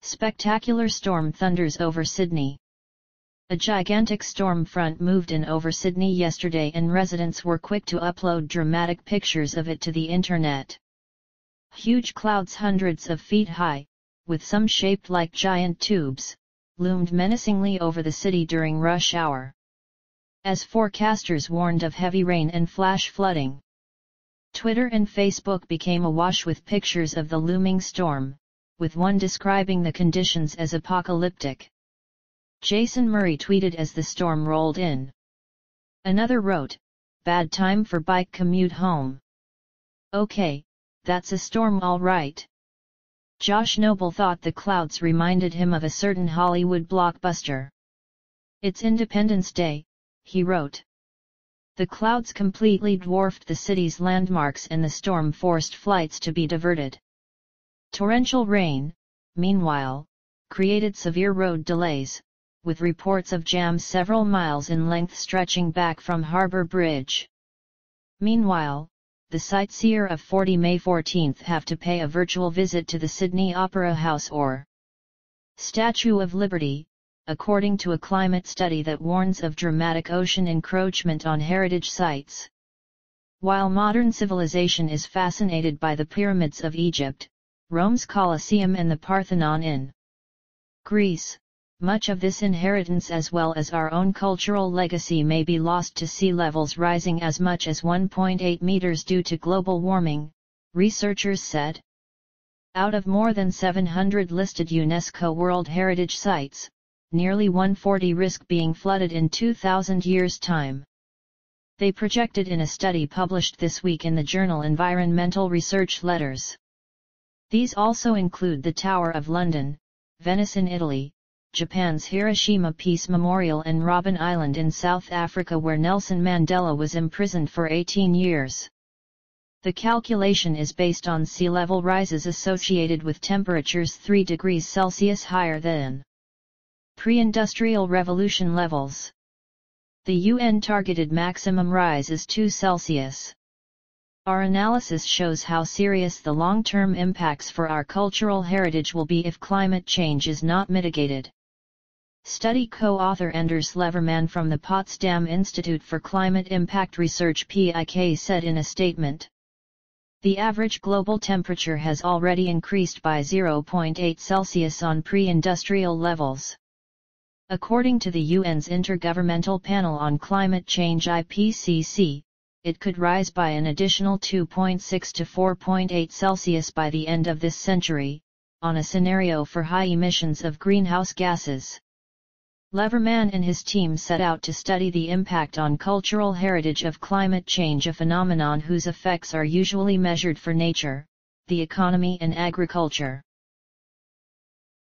Spectacular storm thunders over Sydney. A gigantic storm front moved in over Sydney yesterday and residents were quick to upload dramatic pictures of it to the internet. Huge clouds hundreds of feet high, with some shaped like giant tubes, loomed menacingly over the city during rush hour. As forecasters warned of heavy rain and flash flooding. Twitter and Facebook became awash with pictures of the looming storm, with one describing the conditions as apocalyptic. Jason Murray tweeted as the storm rolled in. Another wrote, "Bad time for bike commute home." Okay, that's a storm all right. Josh Noble thought the clouds reminded him of a certain Hollywood blockbuster. "It's Independence Day," he wrote. The clouds completely dwarfed the city's landmarks and the storm forced flights to be diverted. Torrential rain, meanwhile, created severe road delays, with reports of jams several miles in length stretching back from Harbour Bridge. Meanwhile, the sightseer of 40 May 14th have to pay a virtual visit to the Sydney Opera House or Statue of Liberty, according to a climate study that warns of dramatic ocean encroachment on heritage sites. While modern civilization is fascinated by the pyramids of Egypt, Rome's Colosseum and the Parthenon in Greece, much of this inheritance as well as our own cultural legacy may be lost to sea levels rising as much as 1.8 meters due to global warming, researchers said. Out of more than 700 listed UNESCO World Heritage Sites, nearly 140 risk being flooded in 2,000 years' time. They projected in a study published this week in the journal Environmental Research Letters. These also include the Tower of London, Venice in Italy, Japan's Hiroshima Peace Memorial and Robben Island in South Africa where Nelson Mandela was imprisoned for 18 years. The calculation is based on sea level rises associated with temperatures 3 degrees Celsius higher than pre-industrial revolution levels. The UN targeted maximum rise is 2 Celsius. Our analysis shows how serious the long-term impacts for our cultural heritage will be if climate change is not mitigated. Study co-author Anders Leverman from the Potsdam Institute for Climate Impact Research (PIK) said in a statement. The average global temperature has already increased by 0.8 Celsius on pre-industrial levels. According to the UN's Intergovernmental Panel on Climate Change (IPCC), it could rise by an additional 2.6 to 4.8 Celsius by the end of this century, on a scenario for high emissions of greenhouse gases. Leverman and his team set out to study the impact on cultural heritage of climate change, a phenomenon whose effects are usually measured for nature, the economy and agriculture.